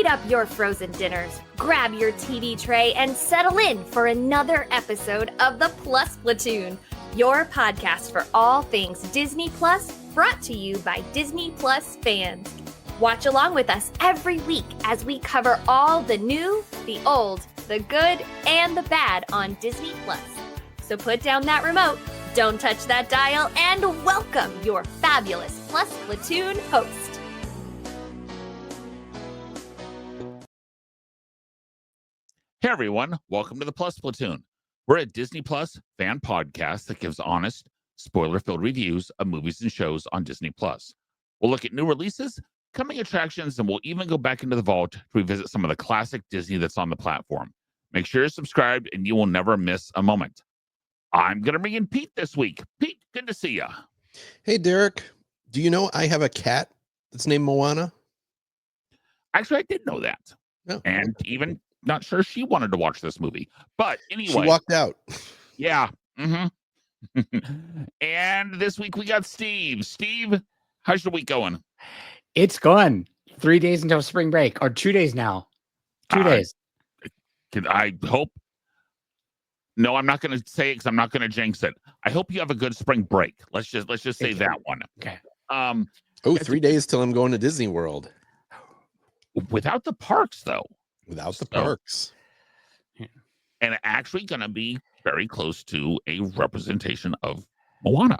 up your frozen dinners, grab your TV tray, and settle in for another episode of the Plus Platoon, your podcast for all things Disney Plus, brought to you by Disney Plus fans. Watch along with us every week as we cover all the new, the old, the good, and the bad on Disney Plus. So put down that remote, don't touch that dial, and welcome your fabulous Plus Platoon host. Hey everyone, welcome to the Plus Platoon. We're a Disney Plus fan podcast that gives honest, spoiler-filled reviews of movies and shows on Disney Plus. We'll look at new releases, coming attractions, and we'll even go back into the vault to revisit some of the classic Disney that's on the platform. Make sure you're subscribed and you will never miss a moment. I'm going to bring in Pete this week. Pete, good to see you. Hey, Derek. Do you know I have a cat that's named Moana? Actually, I did know that. Oh, and even not sure she wanted to watch this movie. But anyway. She walked out. Yeah. Mm-hmm. And this week we got Steve. Steve, how's your week going? It's going 3 days until spring break, or 2 days now. 2 days. I hope. No, I'm not going to say it because I'm not going to jinx it. I hope you have a good spring break. Let's just say that one. Okay. 3 days till I'm going to Disney World. Without the parks, though. Without the parks. And actually going to be very close to a representation of Moana.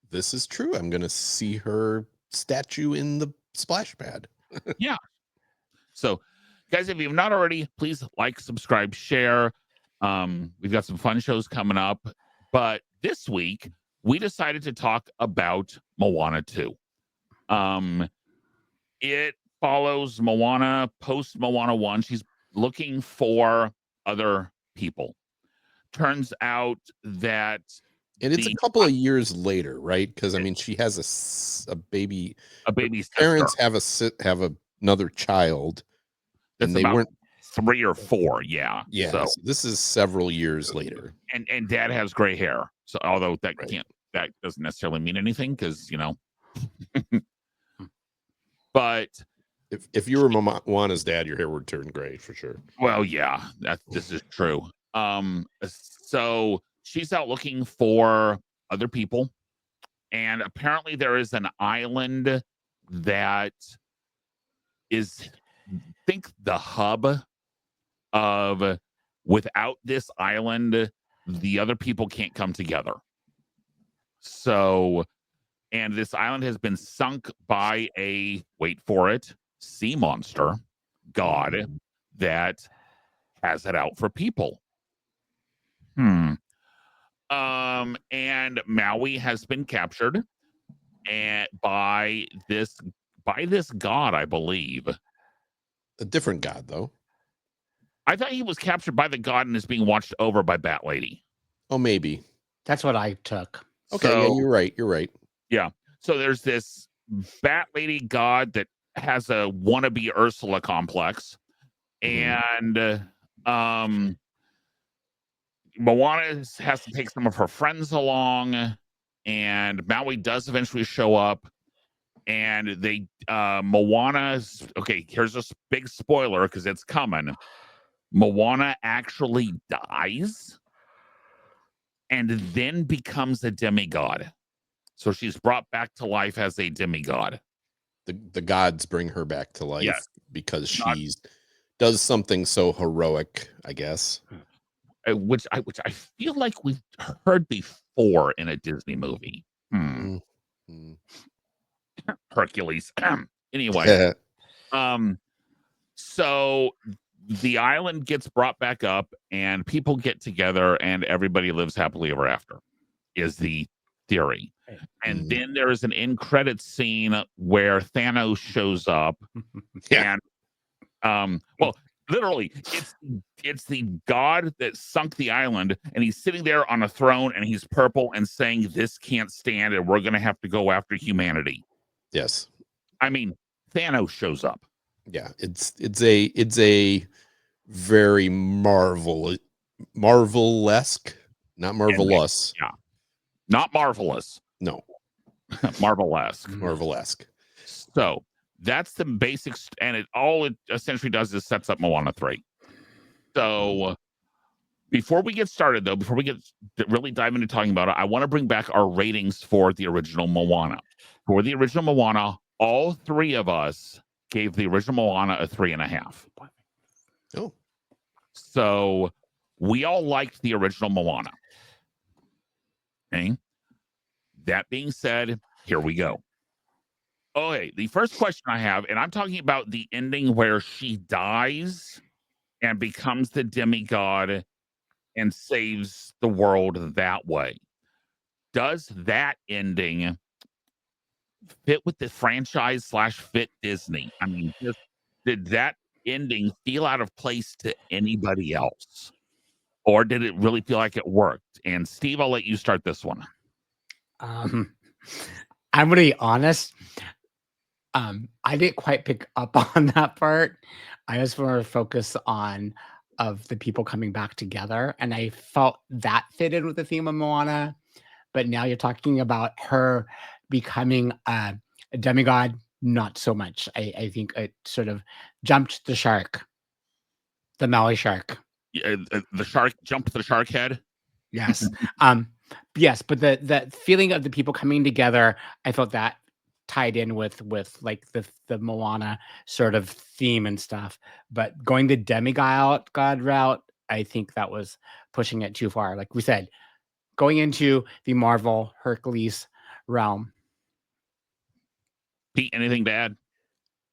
This is true. I'm going to see her statue in the splash pad. Yeah. So, guys, if you've not already, please like, subscribe, share. We've got some fun shows coming up. But this week, we decided to talk about Moana 2. It follows Moana post Moana 1. She's looking for other people. Turns out that it's a couple of years later, right? Because I mean, she has a baby. A baby's parents have another child, and they weren't 3 or 4. Yeah. Yeah. So this is several years later, and dad has gray hair. So although that doesn't necessarily mean anything because but. If you were Moana's dad, your hair would turn gray for sure. Well, yeah, this is true. So she's out looking for other people, and apparently there is an island that is, I think, the hub of. Without this island, the other people can't come together. So, and this island has been sunk by wait for it, sea monster god that has it out for people. And Maui has been captured by this god, I believe. A different god, though. I thought he was captured by the god and is being watched over by Bat Lady. Oh, maybe. That's what I took. Okay, yeah, you're right. You're right. Yeah. So there's this Bat Lady god that has a wannabe Ursula complex, and Moana has to take some of her friends along, and Maui does eventually show up, and they Moana's okay. Here's a big spoiler because it's coming. Moana actually dies, and then becomes a demigod. So she's brought back to life as a demigod. The gods bring her back to life because she does something so heroic, I guess. Which I feel like we've heard before in a Disney movie. Hercules. Anyway, so the island gets brought back up, and people get together, and everybody lives happily ever after. Is the theory. And then there is an end credits scene where Thanos shows up. And well, literally it's the god that sunk the island, and he's sitting there on a throne, and he's purple and saying, "This can't stand, and we're gonna have to go after humanity." Yes. I mean, Thanos shows up. Yeah, it's a very Marvel-esque, not marvelous. Yeah. Not marvelous. No. Marvel-esque. Marvel-esque. So That's the basics, and it essentially does is sets up Moana 3. So before we get started, though, before we get really dive into talking about it, I want to bring back our ratings for the original Moana. For the original Moana, all three of us gave the original Moana a 3.5. Oh, So we all liked the original Moana. Okay. That being said, here we go. Okay, the first question I have, and I'm talking about the ending where she dies and becomes the demigod and saves the world that way. Does that ending fit with the franchise / fit Disney? I mean, did that ending feel out of place to anybody else? Or did it really feel like it worked? And Steve, I'll let you start this one. I'm gonna be honest. I didn't quite pick up on that part. I just wanted to focus on of the people coming back together, and I felt that fit in with the theme of Moana. But now you're talking about her becoming a demigod, not so much. I think it sort of jumped the shark, the Maui shark. The shark jumped the shark head. Yes. Yes, but the feeling of the people coming together, I felt that tied in with like the Moana sort of theme and stuff. But going the demigod god route, I think that was pushing it too far. Like we said, going into the Marvel Hercules realm. Pete, anything to add?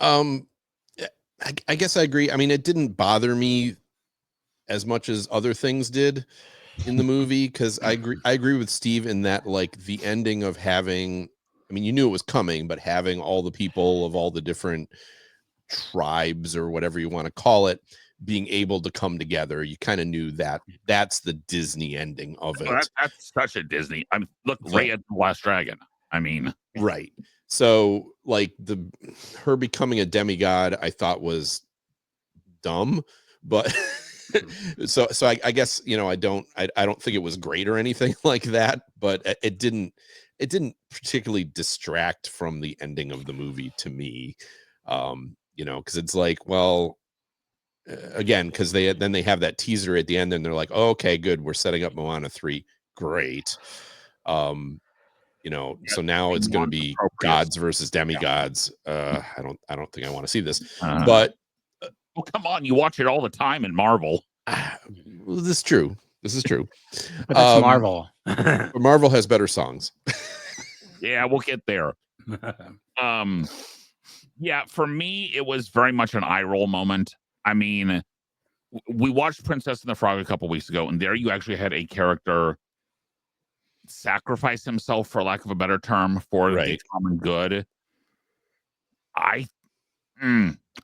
I guess I agree. I mean, it didn't bother me as much as other things did in the movie, because I agree with Steve in that, like, the ending of having, I mean, you knew it was coming, but having all the people of all the different tribes or whatever you want to call it being able to come together, you kind of knew that that's the Disney ending of it. Well, that's such a Disney. I mean, look, Raya the Last Dragon. I mean, right. So, like, her becoming a demigod, I thought was dumb, but so I guess, you know, I don't think it was great or anything like that, but it didn't particularly distract from the ending of the movie to me. You know, because it's like, well, again, because they have that teaser at the end and they're like, oh, okay, good, we're setting up Moana 3, great. You know, so now it's going to be gods versus demigods. I don't think I want to see this, but well, come on, you watch it all the time in Marvel. Well, this is true. But that's Marvel. But Marvel has better songs. Yeah, we'll get there. Yeah, for me, it was very much an eye roll moment. I mean, we watched Princess and the Frog a couple weeks ago, and there you actually had a character sacrifice himself, for lack of a better term, for the common good.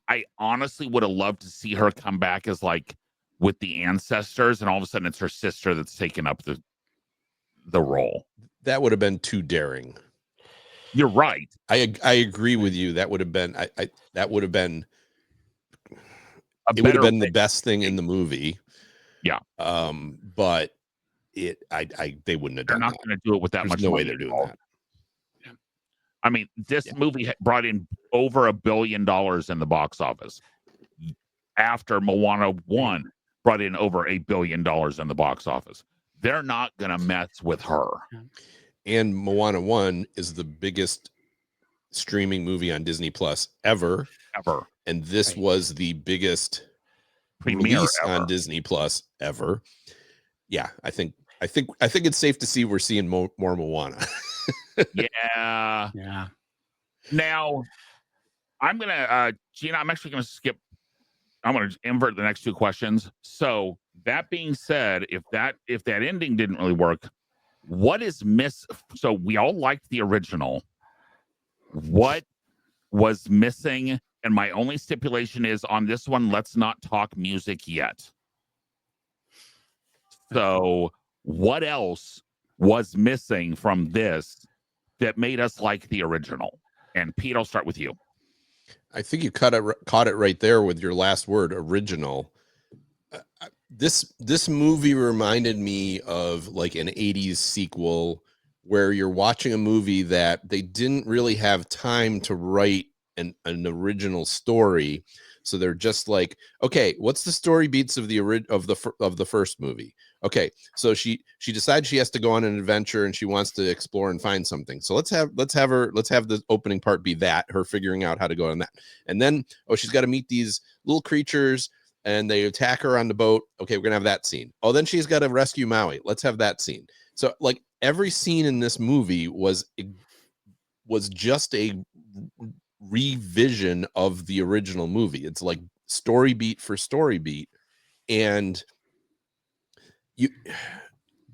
I honestly would have loved to see her come back as, like, with the ancestors, and all of a sudden it's her sister that's taken up the role. That would have been too daring. You're right. I agree with you. That would have been that would have been the best thing in the movie. Yeah. But they wouldn't have done that. They're not going to do it with that There's much no money way they're doing that. Yeah. I mean, this movie brought in over $1 billion in the box office. After Moana 1 brought in over $1 billion in the box office. They're not going to mess with her. And Moana 1 is the biggest streaming movie on Disney Plus ever. And this was the biggest release on Disney Plus ever. Yeah, I think it's safe to see we're seeing more Moana. Yeah. Now, I'm gonna Gina, I'm actually gonna invert the next two questions. So that being said, if that ending didn't really work, what is so we all liked the original. What was missing? And my only stipulation is on this one, let's not talk music yet. So what else was missing from this that made us like the original? And Pete, I'll start with you. I think you caught it right there with your last word, original. This movie reminded me of, like, an 80s sequel where you're watching a movie that they didn't really have time to write an original story. So they're just like, okay, what's the story beats of the first movie? Okay, so she decides she has to go on an adventure and she wants to explore and find something. So let's have the opening part be that, her figuring out how to go on that. And then, oh, she's got to meet these little creatures and they attack her on the boat. Okay, we're gonna have that scene. Oh, then she's got to rescue Maui. Let's have that scene. So like every scene in this movie was just a revision of the original movie. It's like story beat for story beat. And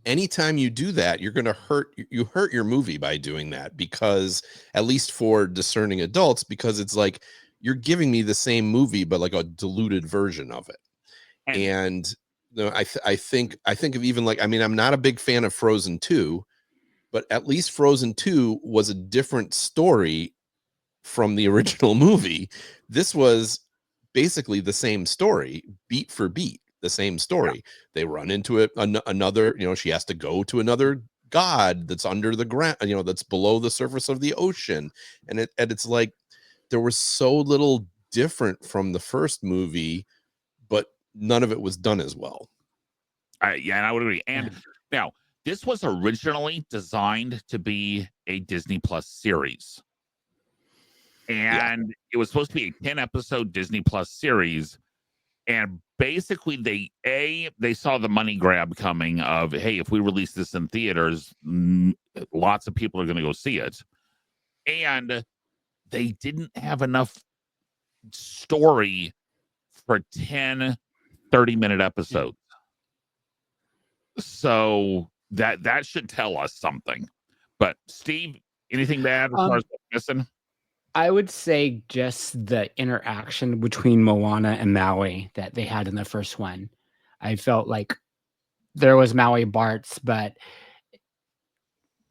anytime you do that, you're going to hurt your movie by doing that, because at least for discerning adults, because it's like you're giving me the same movie but like a diluted version of it. And I think of even like, I mean, I'm not a big fan of Frozen 2, but at least Frozen 2 was a different story from the original movie. This was basically the same story, beat for beat, the same story. Yeah. They run into it, another, she has to go to another god that's under the ground, that's below the surface of the ocean. And it's like, there was so little different from the first movie, but none of it was done as well. Yeah, and I would agree. And now, this was originally designed to be a Disney Plus series. And it was supposed to be a 10-episode Disney Plus series. And basically, they saw the money grab coming of, hey, if we release this in theaters, lots of people are going to go see it. And they didn't have enough story for 10 30-minute episodes. So that should tell us something. But Steve, anything bad as far as what's missing? I would say just the interaction between Moana and Maui that they had in the first one. I felt like there was Maui Bart's, but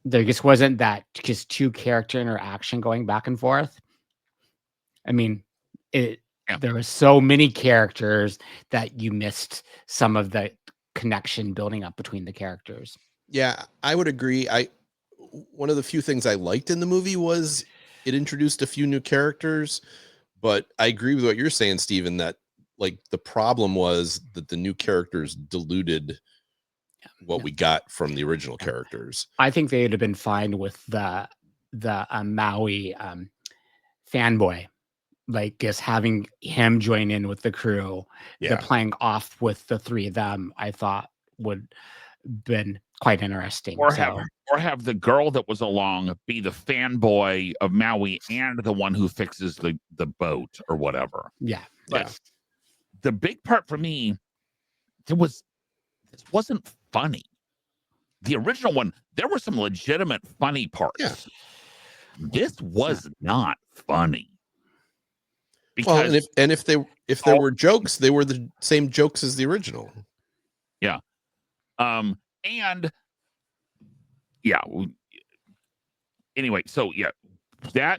there just wasn't that just two character interaction going back and forth. I mean, there were so many characters that you missed some of the connection building up between the characters. Yeah, I would agree. One of the few things I liked in the movie was it introduced a few new characters, but I agree with what you're saying, Steven, that like the problem was that the new characters diluted what we got from the original characters. I think they would have been fine with the Maui fanboy, like just having him join in with the crew. The playing off with the three of them, I thought would been quite interesting. Or have the girl that was along be the fanboy of Maui and the one who fixes the boat or whatever. Yeah. But the big part for me, this wasn't funny. The original one, there were some legitimate funny parts. Yeah. This was not funny. Because if there were jokes, they were the same jokes as the original. Yeah. Anyway, so there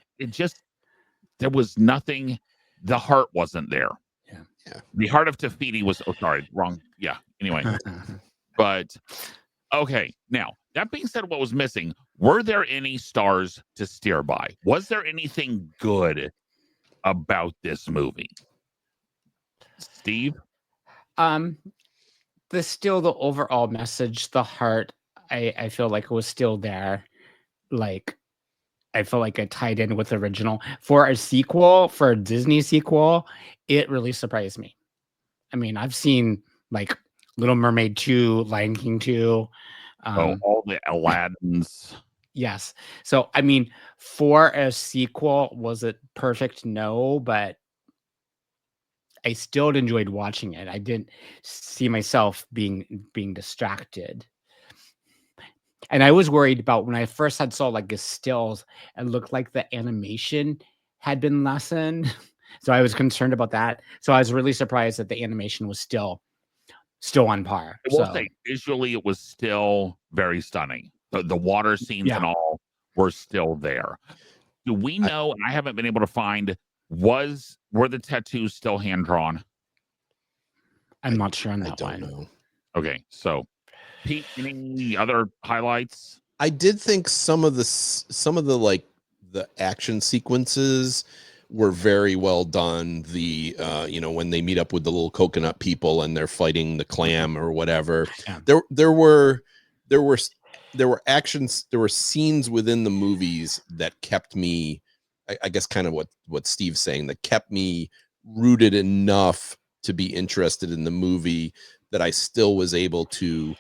was nothing, the heart wasn't there. Yeah. The heart of Tafiti was, wrong. Yeah. Anyway, but okay. Now, that being said, what was missing, were there any stars to steer by? Was there anything good about this movie? Steve? The overall message, the heart, I feel like it was still there. Like, I feel like it tied in with the original. For a Disney sequel, it really surprised me. I mean, I've seen like Little Mermaid 2, Lion King 2. All the Aladdins. Yes. So, I mean, for a sequel, was it perfect? No, but I still enjoyed watching it. I didn't see myself being distracted. And I was worried about when I first saw like the stills, it looked like the animation had been lessened. So I was concerned about that. So I was really surprised that the animation was still on par. I will say, visually, it was still very stunning. The water scenes and all were still there. Do we know, and I haven't been able to find, were the tattoos still hand-drawn? I'm not sure on that I one. don't know. Okay, so Pete, any other highlights? I did think some of the like the action sequences were very well done. The when they meet up with the little coconut people and they're fighting the clam or whatever, Yeah. there were actions, there were scenes within the movies that kept me, I guess kind of what Steve's saying, that kept me rooted enough to be interested in the movie, that I still was able to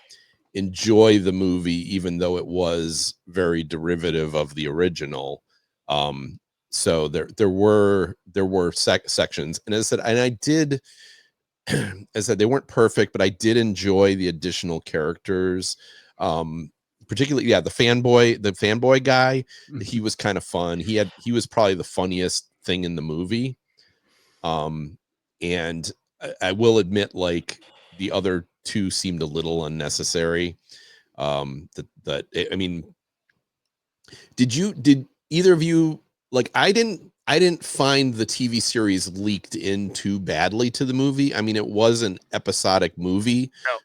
enjoy the movie even though it was very derivative of the original. So there were sections, and as I said, and I did as I said, they weren't perfect, but I did enjoy the additional characters. Particularly, the fanboy guy, he was kind of fun. He was probably the funniest thing in the movie. And I will admit, like, the other two seemed a little unnecessary. I mean, did either of you, like, I didn't find the TV series leaked in too badly to the movie. I mean, it was an episodic movie, No,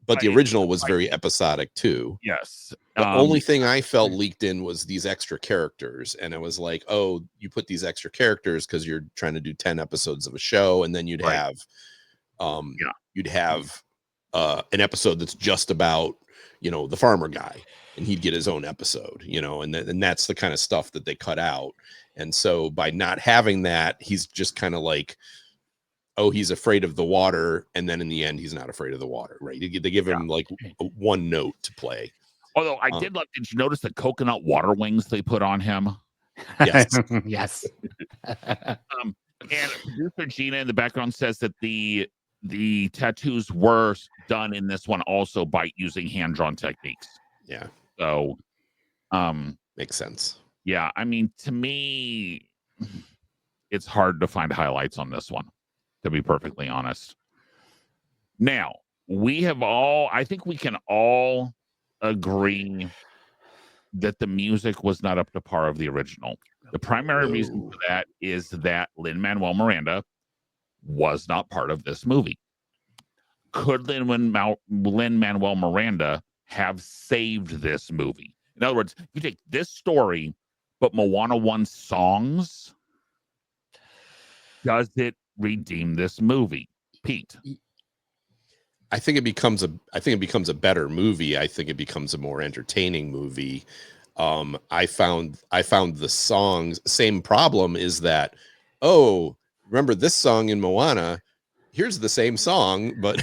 but the original was very episodic too. Yes. The only thing I felt leaked in was these extra characters, and it was like, oh, you put these extra characters because you're trying to do 10 episodes of a show, and then you'd have an episode that's just about the farmer guy, and he'd get his own episode, and that's the kind of stuff that they cut out. And so by not having that, he's just kind of like, oh, he's afraid of the water, and then in the end he's not afraid of the water, right? They give him like one note to play. Although I did love, did you notice the coconut water wings they put on him? Yes. Yes. And producer Gina in the background says that the tattoos were done in this one also by using hand-drawn techniques. Yeah. So makes sense. Yeah, I mean, to me, it's hard to find highlights on this one, to be perfectly honest. Now, I think we can all agree that the music was not up to par of the original. The primary reason for that is that Lin Manuel Miranda was not part of this movie. Could Lin Manuel Miranda have saved this movie? In other words, you take this story, but Moana 1 songs, does it redeem this movie? Pete? I think it becomes a better movie. I think it becomes a more entertaining movie. I found the songs, same problem is that, oh, remember this song in Moana? Here's the same song, but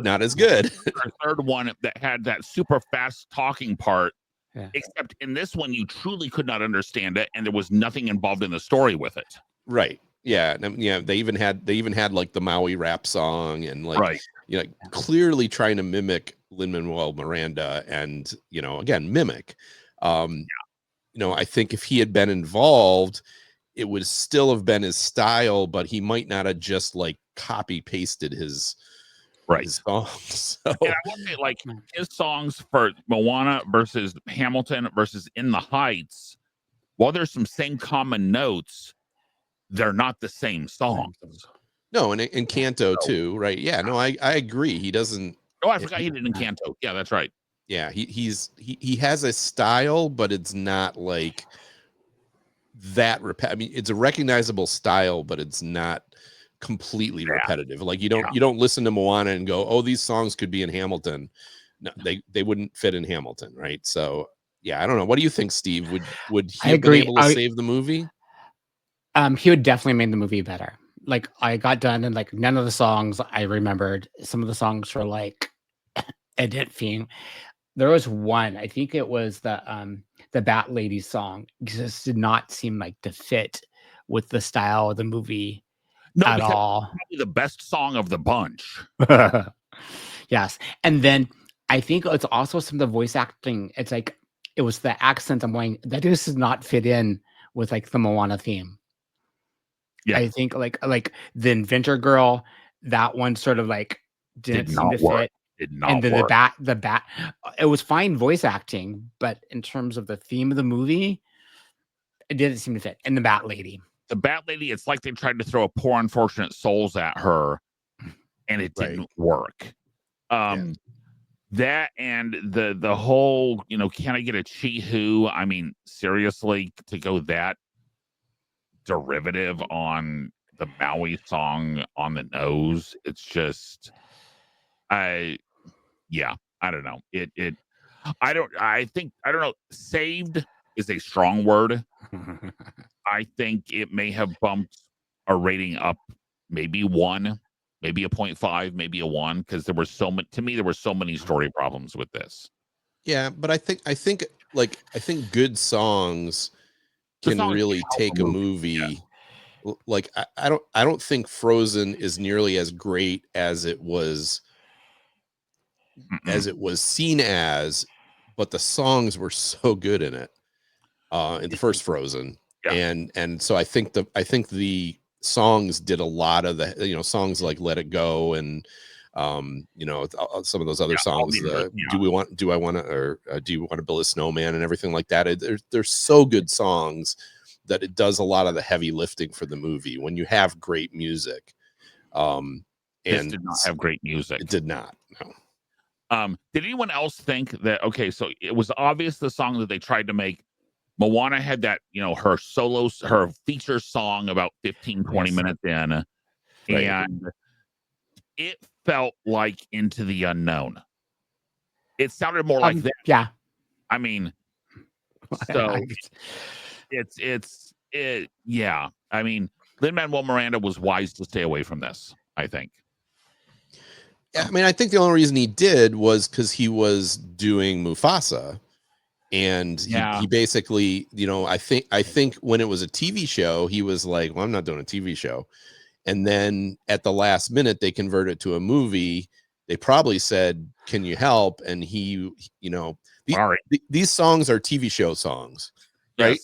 not as good. Our third one that had that super fast talking part, except in this one you truly could not understand it, and there was nothing involved in the story with it. Right. Yeah. Yeah. They even had like the Maui rap song, and like, clearly trying to mimic Lin Manuel Miranda, and again, mimic. I think if he had been involved, it would still have been his style, but he might not have just like copy pasted his songs. So. And I will say, like, his songs for Moana versus Hamilton versus In the Heights, while there's some same common notes, they're not the same songs. No, and Encanto too, right? Yeah, no, I agree. He doesn't. Oh, I forgot he did Encanto. Yeah, that's right. Yeah, he has a style, but it's not like that. I mean, it's a recognizable style, but it's not completely repetitive. Like you don't listen to Moana and go, oh, these songs could be in Hamilton. No, they wouldn't fit in Hamilton, right? So yeah, I don't know. What do you think, Steve? Would he have been able to save the movie? He would definitely make the movie better. Like, I got done, and like none of the songs I remembered. Some of the songs were like a didn't theme. There was one, I think it was the Bat Lady song, just did not seem like to fit with the style of the movie at all. Probably the best song of the bunch. Yes. And then I think it's also some of the voice acting. It's like, it was the accent. I'm going, that just does not fit in with like the Moana theme. Yeah. I think like the Inventor Girl, that one sort of like didn't seem to fit. Did not and then work. the bat, it was fine voice acting, but in terms of the theme of the movie, it didn't seem to fit. And the Bat Lady, it's like they tried to throw a Poor Unfortunate Souls at her, and it didn't work. That and the whole, can I get a Chi-Hu? I mean, seriously, to go that derivative on the Maui song on the nose. It's just, I don't know. I don't know. Saved is a strong word. I think it may have bumped a rating up, maybe 1, maybe a 0.5, maybe a 1, because there were so many. To me, there were so many story problems with this. Yeah, but I think good songs The can songs really help take a movie. Like I don't think Frozen is nearly as great as it was seen as, but the songs were so good in it. In the first Frozen. Yeah. And so I think the songs did a lot of the, songs like Let It Go and some of those other songs, do I want to, or do you want to build a snowman and everything like that. They're so good songs that it does a lot of the heavy lifting for the movie when you have great music. This And did not have great music. It did not. No. Did anyone else think that, okay, so it was obvious the song that they tried to make, Moana had that, her feature song about 15, 20 minutes in, Right. and it felt like Into the Unknown. It sounded more like that. Yeah. I mean, so yeah. I mean, Lin Manuel Miranda was wise to stay away from this, I think. Yeah, I mean, I think the only reason he did was because he was doing Mufasa. And he basically, I think when it was a TV show, he was like, well, I'm not doing a TV show. And then at the last minute, they converted it to a movie. They probably said, can you help? And he, these songs are TV show songs, right?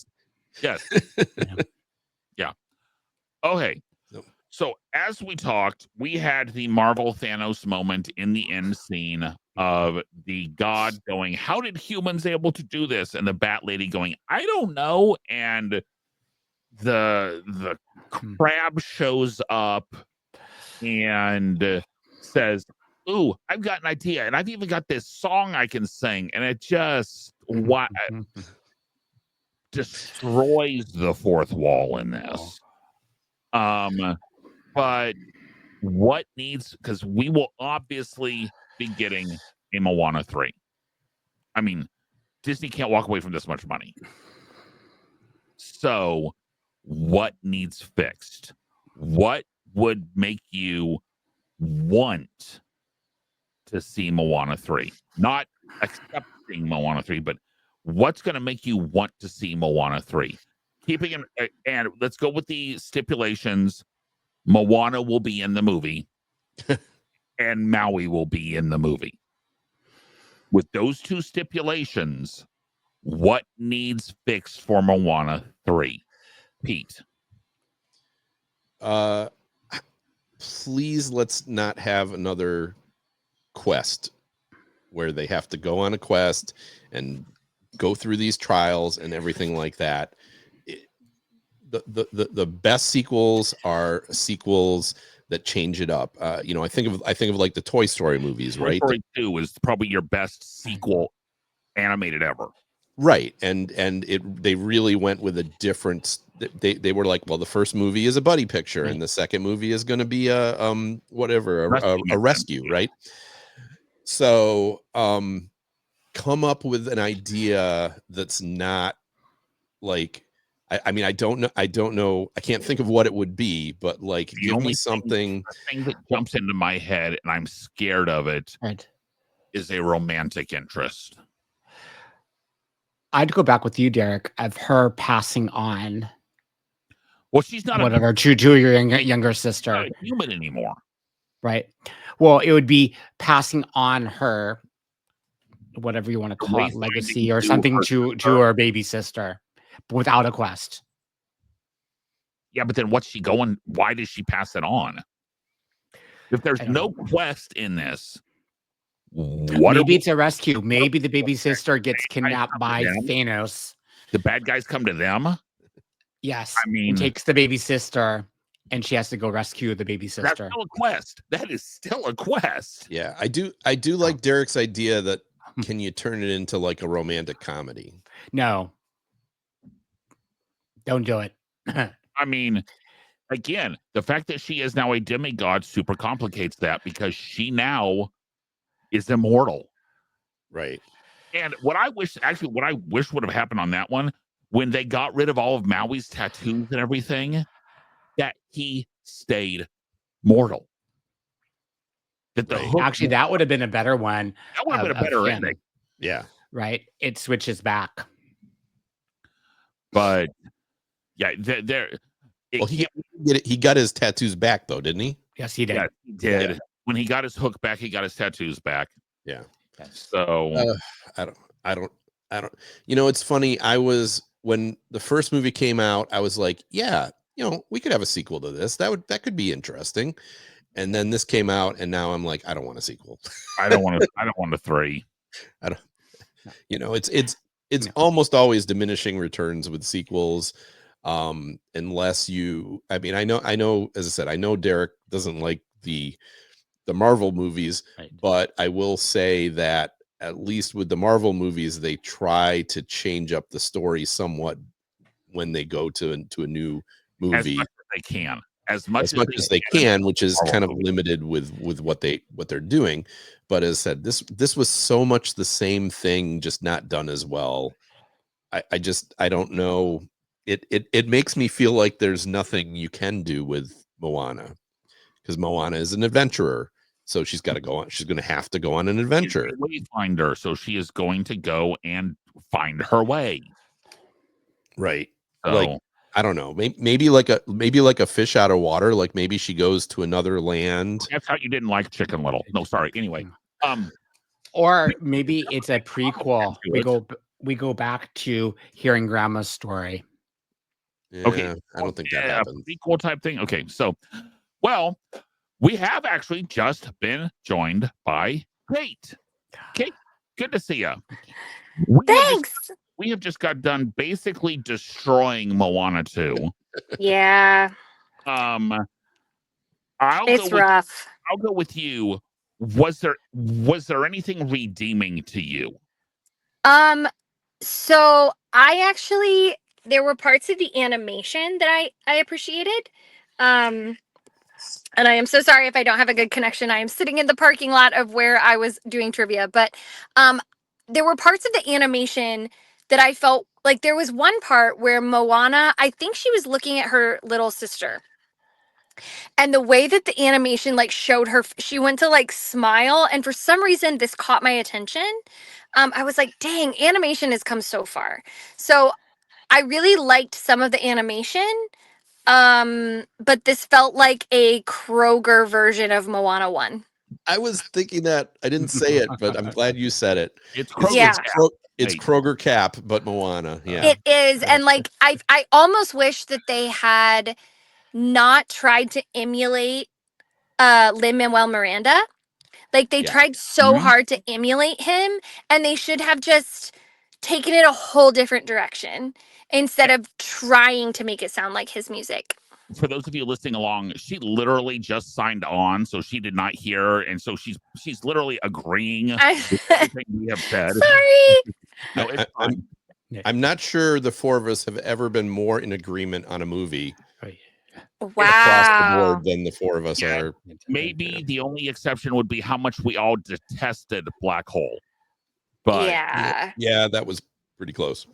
Yes. Yeah. Okay. So as we talked, we had the Marvel Thanos moment in the end scene of the god going, how did humans able to do this? And the Bat Lady going, I don't know. And the crab shows up and says, ooh, I've got an idea. And I've even got this song I can sing. And it just destroys the fourth wall in this. But what needs, because we will obviously be getting a Moana 3. I mean, Disney can't walk away from this much money. So what needs fixed? What would make you want to see Moana 3? Not accepting Moana 3, but what's going to make you want to see Moana 3? Keeping in, and let's go with the stipulations. Moana will be in the movie and Maui will be in the movie. With those two stipulations, what needs fixed for Moana 3? Pete. Please, let's not have another quest where they have to go on a quest and go through these trials and everything like that. The best sequels are sequels that change it up. I think of like the Toy Story movies, right? Toy Story 2 is probably your best sequel animated ever. Right. And they really went with a different, they were like, well, the first movie is a buddy picture and the second movie is going to be a rescue, right? So come up with an idea that's not like, I mean, I don't know. I can't think of what it would be, but like, give me something. The thing that jumps into my head, and I'm scared of it, is a romantic interest. I'd go back with you, Derek, of her passing on. Well, she's not to your younger sister. Not a human anymore, right? Well, it would be passing on her, whatever you want to call it, legacy or something to her baby sister. Without a quest. Yeah, but then what's she going? Why does she pass it on? If there's no quest in this, maybe it's a rescue. Maybe the baby sister gets kidnapped by Thanos. The bad guys come to them? Yes. I mean, and takes the baby sister and she has to go rescue the baby sister. That's still a quest. That is still a quest. Yeah, I do like Derek's idea that can you turn it into like a romantic comedy? No. Don't do it. I mean, again, the fact that she is now a demigod super complicates that because she now is immortal. Right. And what I wish would have happened on that one, when they got rid of all of Maui's tattoos and everything, that he stayed mortal. That the Right. hook, Actually, that would have been a better one. that would have been a of better him, ending. Yeah. right? It switches back. But yeah, there. Well, he got his tattoos back though, didn't he? Yes, he did. Yeah, he did. Yeah. When he got his hook back, he got his tattoos back. Yeah. Yes. So I don't. It's funny. When the first movie came out, I was like, yeah, we could have a sequel to this. That could be interesting. And then this came out, and now I'm like, I don't want a sequel. I don't want a 3. I don't. It's almost always diminishing returns with sequels, unless I know, as I said, I know Derek doesn't like the Marvel movies, Right. but I will say that at least with the Marvel movies, they try to change up the story somewhat when they go to a new movie, as much as they can. As much as they can, which is kind of Marvel limited with what they're doing. But as I said, this was so much the same thing, just not done as well. I don't know. It makes me feel like there's nothing you can do with Moana, because Moana is an adventurer. So she's got to go on. She's going to have to go on an adventure. She's a wayfinder, so she is going to go and find her way. Right. So, like, I don't know. Maybe like a fish out of water. Like maybe she goes to another land. that's how you didn't like Chicken Little. No, sorry. Anyway, Or maybe it's a prequel. Into We go back to hearing Grandma's story. Yeah, okay, I don't think that a happens. prequel type thing. Okay, so we have actually just been joined by Kate. Kate, good to see you. Thanks. We have just got done basically destroying Moana 2. Yeah, it's rough. I'll go with you. Was there anything redeeming to you? So there were parts of the animation that I appreciated. And I am so sorry if I don't have a good connection. I am sitting in the parking lot of where I was doing trivia, but there were parts of the animation that I felt like there was one part where Moana, I think she was looking at her little sister. And the way that the animation showed her, she went to smile, and for some reason this caught my attention. I was like, dang, animation has come so far. So I really liked some of the animation. But this felt like a Kroger version of Moana 1. I was thinking that. I didn't say it, but I'm glad you said it. It's Kroger. Yeah. It's Kroger Cap, but Moana. Yeah. It is. And I almost wish that they had not tried to emulate Lin Manuel Miranda. They tried so hard to emulate him, and they should have just taken it a whole different direction instead of trying to make it sound like his music. For those of you listening along, she literally just signed on, so she did not hear, and so she's literally agreeing with everything we have said. Sorry. No, it's fine. I'm not sure the four of us have ever been more in agreement on a movie across the Wow. board than the four of us are. Maybe the only exception would be how much we all detested Black Hole. But Yeah. That was pretty close.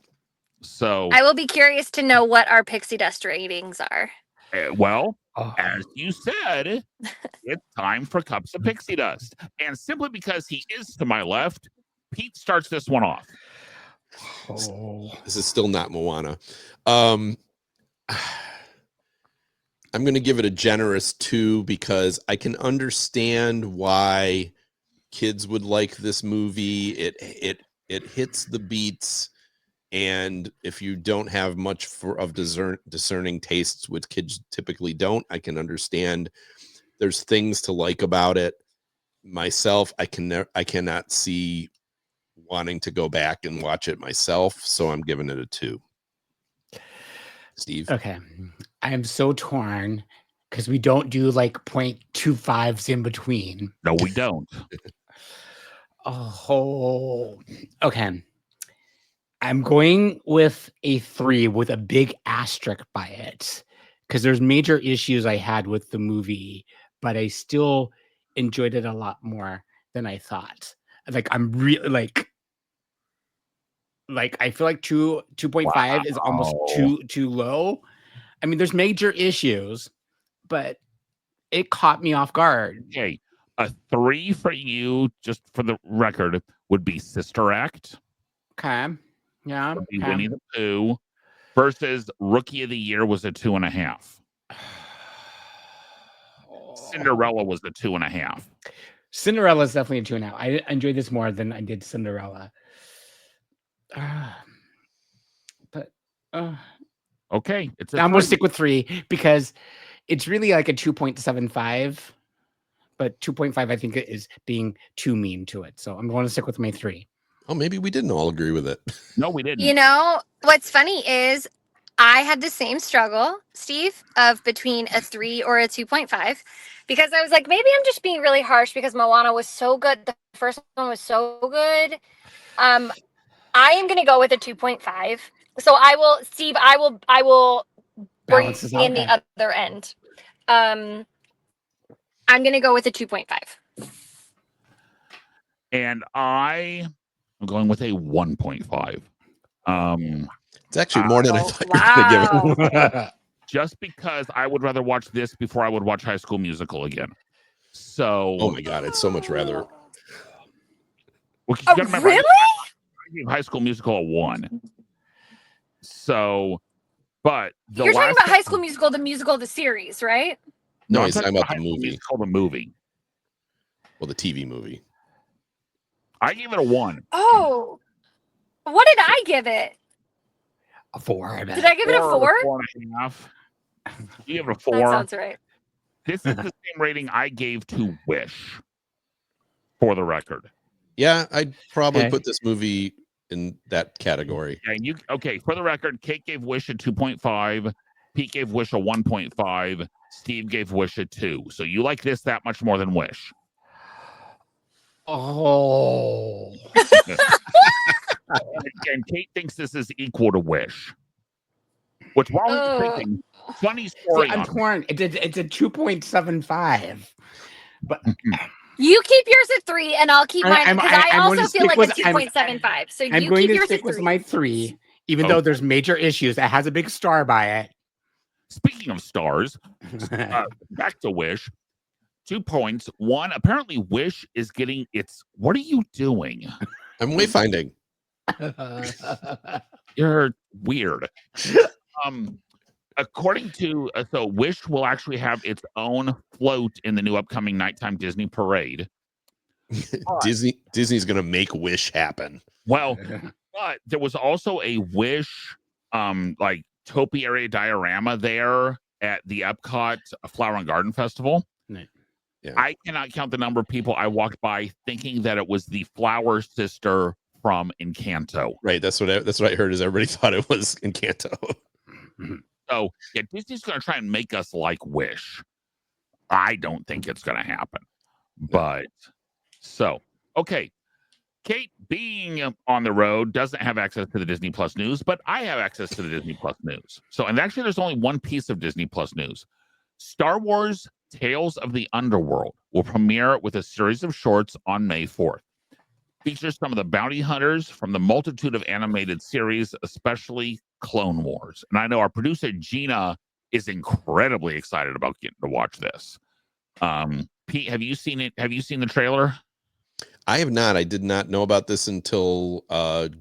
So I will be curious to know what our pixie dust ratings are. As you said, it's time for Cups of Pixie Dust. And simply because he is to my left, Pete starts this one off. This is still not Moana. I'm going to give it a generous 2 because I can understand why kids would like this movie. It hits the beats. And if you don't have much of discerning tastes, which kids typically don't, I can understand there's things to like about it. Myself, I cannot see wanting to go back and watch it myself, so I'm giving it a 2. Steve? Okay. I am so torn because we don't do 0.25s in between. No, we don't. Oh, okay. I'm going with a 3 with a big asterisk by it because there's major issues I had with the movie, but I still enjoyed it a lot more than I thought. Like I'm really like I feel like 2.5 is almost Wow. too low. I mean, there's major issues, but it caught me off guard. Okay. A 3 for you, just for the record, would be Sister Act, Okay. Yeah. would be Okay. Winnie the Pooh, versus Rookie of the Year was a 2.5. Cinderella was a 2.5. Cinderella is definitely a 2.5. I enjoyed this more than I did Cinderella. But Okay, it's a I'm going to 3. stick with 3 because it's really like a 2.75, but 2.5 I think is being too mean to it. So I'm going to stick with my 3. Oh, maybe we didn't all agree with it. No, we didn't. You know, what's funny is I had the same struggle, Steve, of between a 3 or a 2.5, because I was like, maybe I'm just being really harsh because Moana was so good. The first one was so good. I am going to go with a 2.5. So I will, Steve, I will bring Balances in out. the other end. I'm going to go with a 2.5. And I am going with a 1.5. It's actually more than I Oh, thought you were going to give it. wow. Just because I would rather watch this before I would watch High School Musical again. So, Oh my God, it's so much rather. well, 'cause you Oh, gotta remember, really? I gave High School Musical a 1. So, but the You're talking last about High School Musical, the musical, the series, right? No, I'm he's talking about the High School movie. Musical, the movie. Well, the TV movie. I gave it a 1. Oh, what did I give it? A 4, I bet. Did I give it a 4? 4.5. You give it a That 4. sounds right. This is the same rating I gave to Wish, for the record. Yeah, I'd probably Okay. put this movie in that category. Yeah, you okay? For the record, Kate gave Wish a 2.5. Pete gave Wish a 1.5. Steve gave Wish a 2. So you like this that much more than Wish. Oh. And Kate thinks this is equal to Wish. What's wrong with you thinking? Funny story. See, I'm torn. It's a 2.75. But You keep yours at 3, and I'll keep mine because I I'm going also to feel stick like a with- 2.75. So I'm you going keep to yours stick at with 3. my 3, even though there's major issues. It has a big star by it. Speaking of stars, back to Wish. 2 points. 1, apparently Wish is getting its. What are you doing? I'm wayfinding. You're weird. According to so Wish will actually have its own float in the new upcoming nighttime Disney parade. Disney's gonna make Wish happen. Well, but there was also a Wish like topiary diorama there at the Epcot Flower and Garden Festival. Yeah. I cannot count the number of people I walked by thinking that it was the flower sister from Encanto. Right. That's what I heard. Is everybody thought it was Encanto. So yeah, Disney's going to try and make us like Wish. I don't think it's going to happen. But so okay, Kate being on the road doesn't have access to the Disney Plus news, but I have access to the Disney Plus news. So, and actually, there's only one piece of Disney Plus news. Star Wars Tales of the Underworld will premiere with a series of shorts on May 4th. Features some of the bounty hunters from the multitude of animated series, especially Clone Wars. And I know our producer Gina is incredibly excited about getting to watch this. Pete, have you seen it? Have you seen the trailer? I have not. I did not know about this until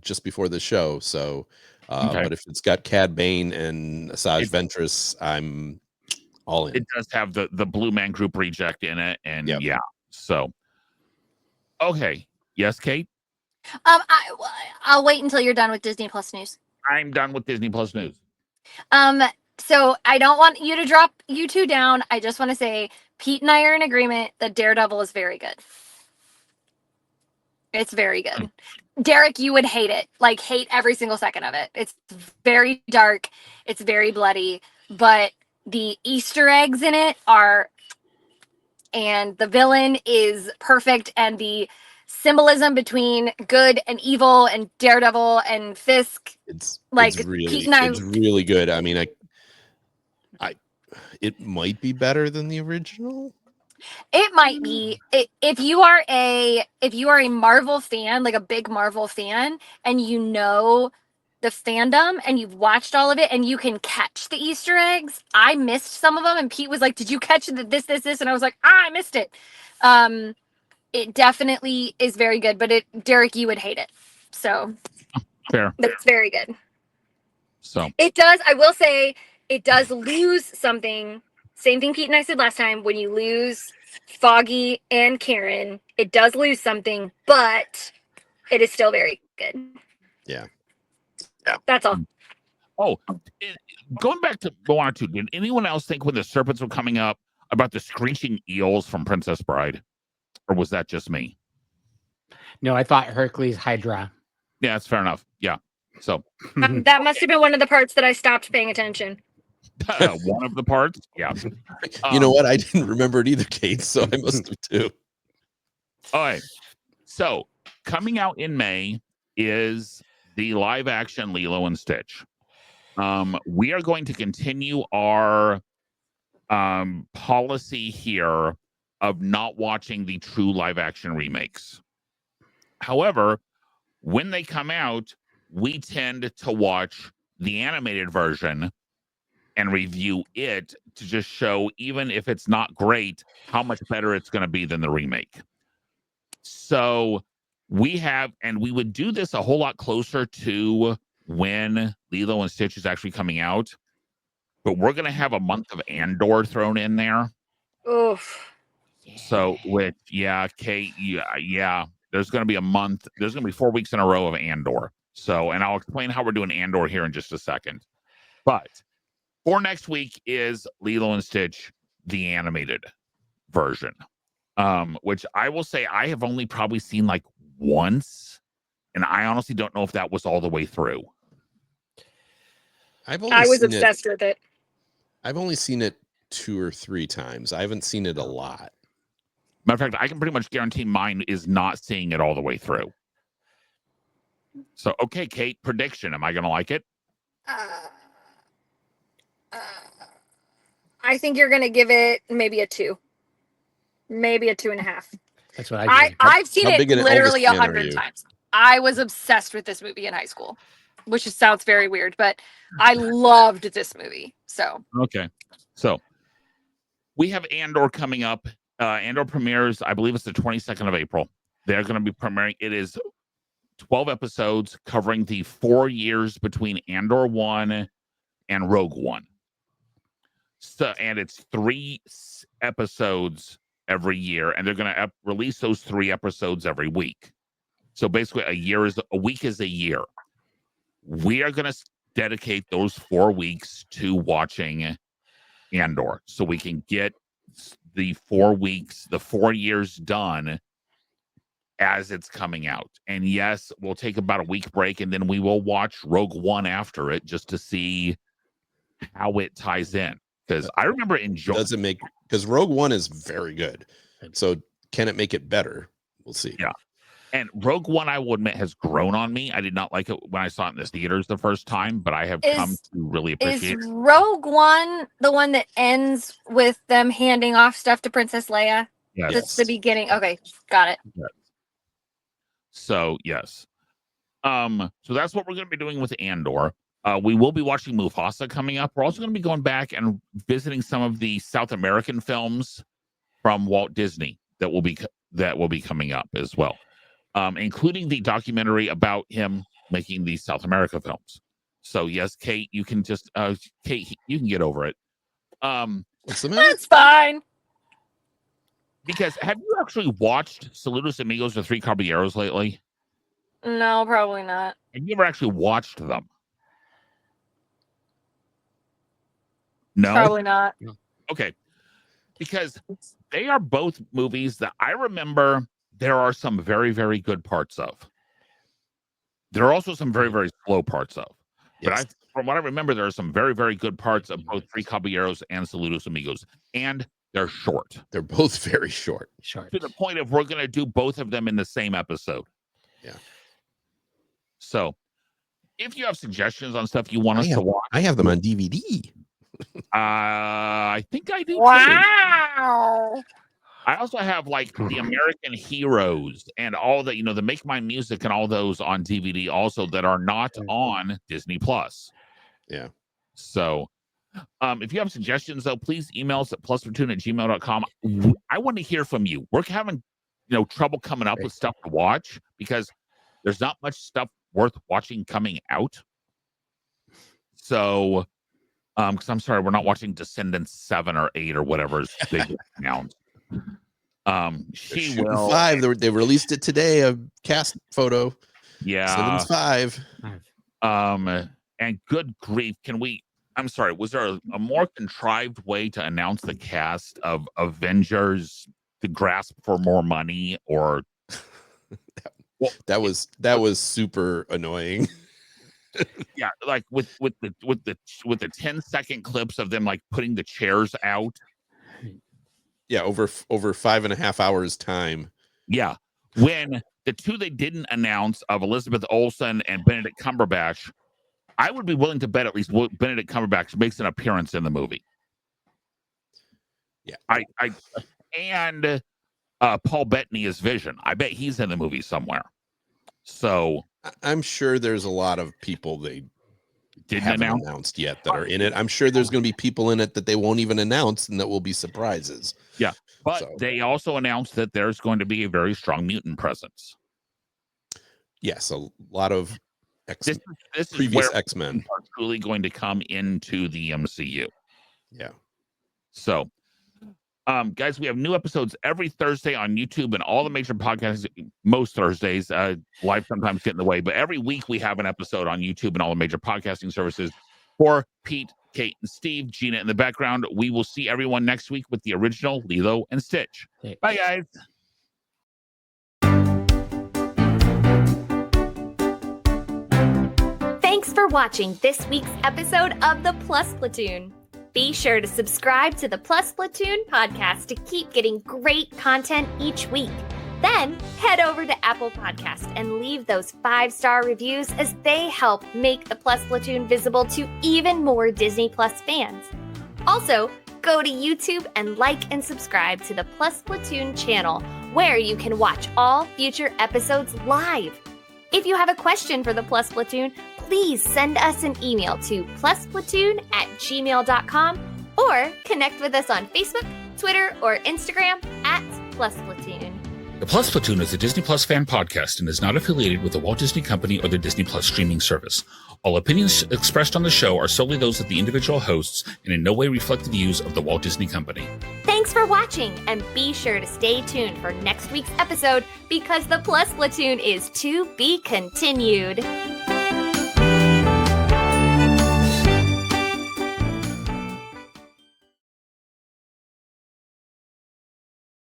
just before the show. So, Okay. But if it's got Cad Bane and Asajj Ventress, I'm all in. It does have the Blue Man Group reject in it, and Yep. yeah. So, okay, yes, Kate. I'll wait until you're done with Disney Plus news. I'm done with Disney Plus news. So I don't want you to drop you two down. I just want to say Pete and I are in agreement that Daredevil is very good. It's very good. Derek, you would hate it. Like, hate every single second of it. It's very dark. It's very bloody. But the Easter eggs in it are... And the villain is perfect. And the symbolism between good and evil and Daredevil and Fisk... It's like really, Pete and I... it's really good. I mean, it might be better than the original. It might be. If you are a Marvel fan, like a big Marvel fan, and you know the fandom and you've watched all of it and you can catch the Easter eggs. I missed some of them, and Pete was like, "Did you catch this?" And I was like, I missed it. It definitely is very good, but Derek, you would hate it. So Fair. that's very good. So It does. I will say it does lose something. Same thing Pete and I said last time. When you lose Foggy and Karen, it does lose something, but it is still very good. Yeah. That's all. Oh, going back to Moana 2, did anyone else think when the serpents were coming up about the screeching eels from Princess Bride? Or was that just me? No, I thought Hercules Hydra. Yeah, that's fair enough. Yeah. So That must have been one of the parts that I stopped paying attention. one of the parts. Yeah. You know what? I didn't remember it either, Kate, so I must have too. All right. So coming out in May is the live action Lilo and Stitch. We are going to continue our policy here of not watching the true live action remakes. However, when they come out, we tend to watch the animated version and review it to just show, even if it's not great, how much better it's going to be than the remake. So we would do this a whole lot closer to when Lilo and Stitch is actually coming out. But we're going to have a month of Andor thrown in there. Oof. So, Kate, yeah, there's going to be a month. There's going to be 4 weeks in a row of Andor. So, and I'll explain how we're doing Andor here in just a second. But for next week is Lilo and Stitch, the animated version, which I will say I have only probably seen like once, and I honestly don't know if that was all the way through. I was obsessed with it. I've only seen it 2 or 3 times. I haven't seen it a lot. Matter of fact, I can pretty much guarantee mine is not seeing it all the way through. So, okay, Kate, prediction. Am I going to like it? I think you're going to give it maybe a 2. Maybe a 2.5. That's what I did. I've seen it literally Elvis fan 100 times. I was obsessed with this movie in high school, which sounds very weird, but I loved this movie. So okay, so we have Andor coming up. Andor premieres, I believe it's the 22nd of April. They're going to be premiering. It is 12 episodes covering the 4 years between Andor 1 and Rogue One. So, and it's 3 episodes every year, and they're going to release those 3 episodes every week. So basically, a week is a year. We are going to dedicate those 4 weeks to watching Andor, so we can get the 4 weeks, the 4 years done as it's coming out. And yes, we'll take about a week break, and then we will watch Rogue One after it just to see how it ties in. Because I remember enjoying. Does it make? Because Rogue One is very good. So can it make it better? We'll see. Yeah. And Rogue One, I will admit, has grown on me. I did not like it when I saw it in the theaters the first time, but I have come to really appreciate it. Is Rogue One the one that ends with them handing off stuff to Princess Leia? Yes. That's the beginning. Okay, got it. Yes. So, yes. So that's what we're going to be doing with Andor. We will be watching Mufasa coming up. We're also going to be going back and visiting some of the South American films from Walt Disney that will be coming up as well, including the documentary about him making these South America films. So yes, Kate, you can just Kate, you can get over it. What's the matter? That's fine. Because have you actually watched Saludos Amigos or Three Caballeros lately? No, probably not. Have you ever actually watched them? No, Probably not. Okay, because they are both movies that I remember there are some very, very good parts of. There are also some very, very slow parts of. Yes. But from what I remember, there are some very, very good parts of both Three Caballeros and Saludos Amigos. And they're short. They're both very short. To the point of we're going to do both of them in the same episode. Yeah. So if you have suggestions on stuff you want us to watch. I have them on DVD. I think I do too. Wow. I also have like the American Heroes and all that, the Make My Music and all those on DVD also that are not on Disney Plus. Yeah. So if you have suggestions though, please email us at plusplatoon@gmail.com. I want to hear from you. We're having trouble coming up with stuff to watch because there's not much stuff worth watching coming out. So because I'm sorry, we're not watching Descendants 7 or 8 or whatever they just announced. She will 5. They released it today, a cast photo. Yeah. Descendants 5. And good grief, I'm sorry, was there a more contrived way to announce the cast of Avengers to grasp for more money or that was super annoying. Yeah, like with the 10-second clips of them like putting the chairs out. Yeah, over 5.5 hours time. Yeah. When the two they didn't announce of Elizabeth Olsen and Benedict Cumberbatch, I would be willing to bet at least Benedict Cumberbatch makes an appearance in the movie. Yeah. And Paul Bettany is Vision. I bet he's in the movie somewhere. So I'm sure there's a lot of people they haven't announced yet that are in it. I'm sure there's going to be people in it that they won't even announce and that will be surprises. Yeah. But they also announced that there's going to be a very strong mutant presence. Yes, a lot of this previous is where X-Men are truly going to come into the MCU. Yeah. So, guys, we have new episodes every Thursday on YouTube and all the major podcasts. Most Thursdays, live sometimes get in the way, but every week we have an episode on YouTube and all the major podcasting services. For Pete, Kate, and Steve, Gina in the background, we will see everyone next week with the original Lilo and Stitch. Bye, guys. Thanks for watching this week's episode of the Plus Platoon. Be sure to subscribe to the Plus Platoon podcast to keep getting great content each week. Then head over to Apple Podcasts and leave those 5-star reviews as they help make the Plus Platoon visible to even more Disney Plus fans. Also, go to YouTube and like and subscribe to the Plus Platoon channel, where you can watch all future episodes live. If you have a question for the Plus Platoon, please send us an email to plusplatoon@gmail.com or connect with us on Facebook, Twitter, or Instagram @plusplatoon. The Plus Platoon is a Disney Plus fan podcast and is not affiliated with the Walt Disney Company or the Disney Plus streaming service. All opinions expressed on the show are solely those of the individual hosts and in no way reflect the views of the Walt Disney Company. Thanks for watching, and be sure to stay tuned for next week's episode because the Plus Platoon is to be continued.